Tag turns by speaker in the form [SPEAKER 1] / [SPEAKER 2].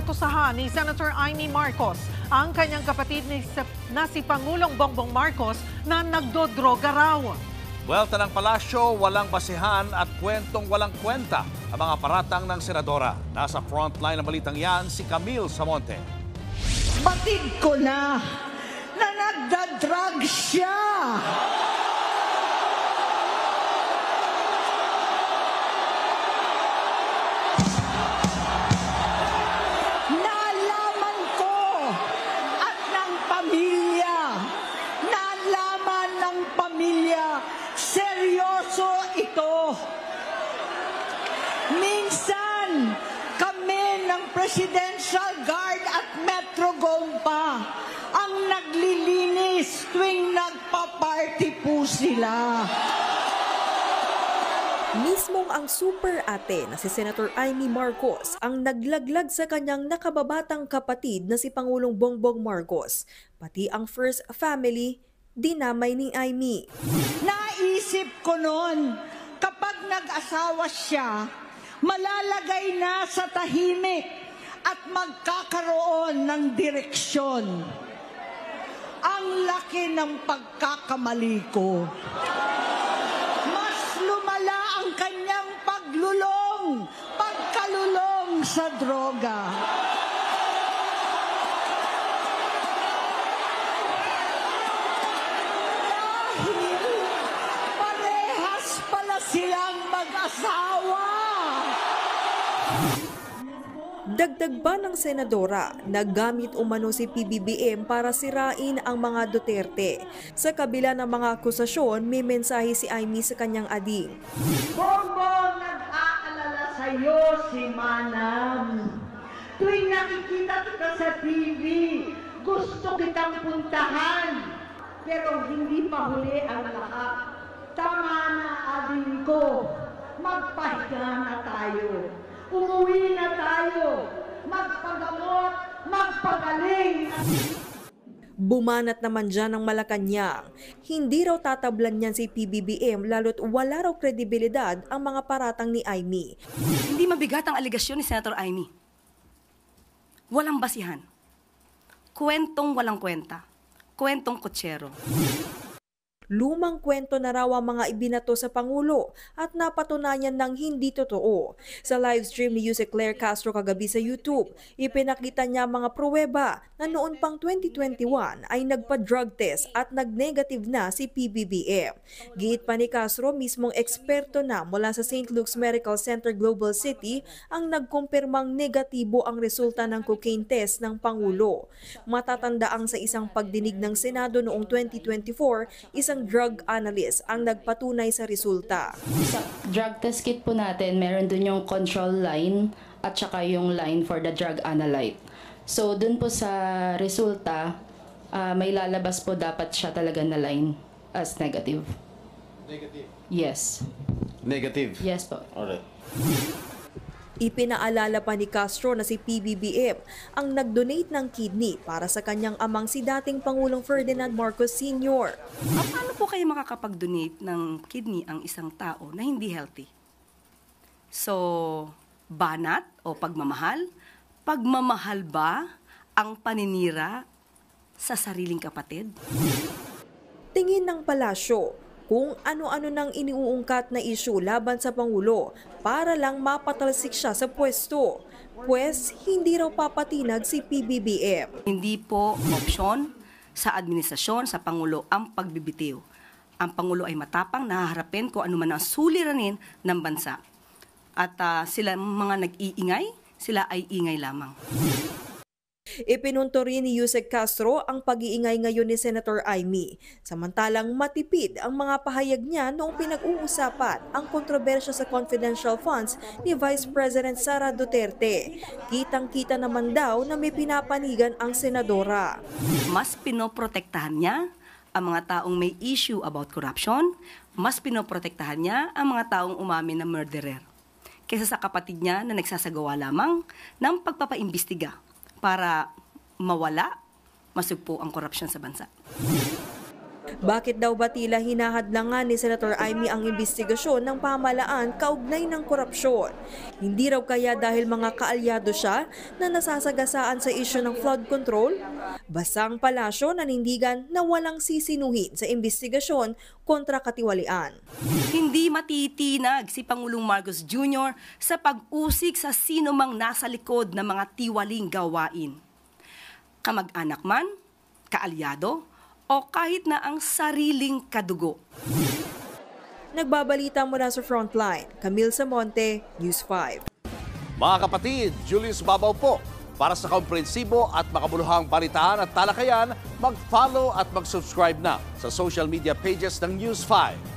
[SPEAKER 1] inatosahan ni Senator Amy Marcos ang kanyang kapatid na si Pangulong Bongbong Marcos na nagdodroga raw.
[SPEAKER 2] Buwelta ng palasyo, walang basihan at kwentong walang kwenta ang mga paratang ng senadora. Nasa frontline ng balitang yan si Camille Samonte.
[SPEAKER 3] Batid ko na nagdadrag siya. Nalaman ko at ng pamilya, seryoso ito. Minsan, kami ng Presidential Guard at Metro Gompa ang naglilinis tuwing nagpa-party po sila.
[SPEAKER 4] Mismong ang super ate na si Senator Amy Marcos ang naglaglag sa kanyang nakababatang kapatid na si Pangulong Bongbong Marcos. Pati ang first family, dinamay ni Amy.
[SPEAKER 3] Naisip ko noon, kapag nag-asawa siya, malalagay na sa tahimik at magkakaroon ng direksyon. Ang laki ng pagkakamali ko. Mas lumala ang kanyang pagkalulong sa droga. Dahil parehas pala silang mag-asawa.
[SPEAKER 4] Dagdag ba ng senadora, naggamit umano si PBBM para sirain ang mga Duterte. Sa kabila ng mga akusasyon, may mensahe si Amy sa kanyang ading.
[SPEAKER 3] Bongbong, nag-aalala sa'yo si Manam. Tuwing nakikita kita sa TV, gusto kitang puntahan. Pero hindi pa huli ang lahat. Tama na, ading ko. Magpahinga na tayo. Umuwi na tayo. Magpagamot, magpagaling.
[SPEAKER 4] Bumanat naman dyan ng Malacanang. Hindi raw tatablan niyan si PBBM lalo't wala raw kredibilidad ang mga paratang ni Amy.
[SPEAKER 5] Hindi mabigat ang aligasyon ni Senator Amy. Walang basihan. Kwentong walang kwenta. Kwentong kutsero.
[SPEAKER 4] Lumang kwento na raw ang mga ibinato sa Pangulo at napatunayan ng hindi totoo. Sa livestream ni Yusek Claire Castro kagabi sa YouTube, ipinakita niya mga pruweba na noon pang 2021 ay nagpa-drug test at nag-negative na si PBBM. Giit pa ni Castro, mismong eksperto na mula sa St. Luke's Medical Center Global City ang nagkumpirmang negatibo ang resulta ng cocaine test ng Pangulo. Matatandaang sa isang pagdinig ng Senado noong 2024, isang drug analyst ang nagpatunay sa resulta.
[SPEAKER 6] Sa drug test kit po natin, meron dun yung control line at saka yung line for the drug analyte. So dun po sa resulta, may lalabas po dapat siya talaga na line as negative.
[SPEAKER 2] Negative?
[SPEAKER 6] Yes.
[SPEAKER 2] Negative?
[SPEAKER 6] Yes po.
[SPEAKER 2] Alright.
[SPEAKER 4] Ipinaalala pa ni Castro na si PBBM ang nag-donate ng kidney para sa kanyang amang si dating Pangulong Ferdinand Marcos Sr.
[SPEAKER 5] Paano po kayo makakapag-donate ng kidney ang isang tao na hindi healthy? So, banat o pagmamahal? Pagmamahal ba ang paninira sa sariling kapatid?
[SPEAKER 4] Tingin ng palasyo kung ano-ano nang iniuungkat na isyu laban sa Pangulo para lang mapatalsik siya sa pwesto. Pwes, hindi raw papatinag si PBBM.
[SPEAKER 5] Hindi po opsyon sa administrasyon, sa Pangulo ang pagbibitiw. Ang Pangulo ay matapang, nahaharapin kung ano man ang suliranin ng bansa. At sila mga nag-iingay, sila ay ingay lamang.
[SPEAKER 4] Ipinunto rin ni Yusek Castro ang pag-iingay ngayon ni Senator Amy. Samantalang matipid ang mga pahayag niya noong pinag-uusapan ang kontrobersya sa confidential funds ni Vice President Sara Duterte. Kitang-kita naman daw na may pinapanigan ang senadora.
[SPEAKER 5] Mas pinoprotektahan niya ang mga taong may issue about corruption, mas pinoprotektahan niya ang mga taong umamin na murderer, kaysa sa kapatid niya na nagsasagawa lamang ng pagpapaimbestiga para mawala, masugpo ang korupsyon sa bansa.
[SPEAKER 4] Bakit daw ba tila hinahadlangan ni Senator Amy ang investigasyon ng pamahalaan kaugnay ng korupsyon? Hindi raw kaya dahil mga kaalyado siya na nasasagasaan sa isyu ng flood control? Basang palasyo nanindigan na walang sisinuhin sa investigasyon kontra katiwalian.
[SPEAKER 5] Hindi matitinag si Pangulong Marcos Jr. sa pag-usik sa sino mang nasa likod ng mga tiwaling gawain. Kamag-anak man, kaalyado, o kahit na ang sariling kadugo.
[SPEAKER 4] Nagbabalita mula sa Frontline, Camille Samonte, News 5.
[SPEAKER 2] Mga kapatid, Julius Babaw po. Para sa komprehensibo at makabuluhang balitaan at talakayan, mag-follow at mag-subscribe na sa social media pages ng News 5.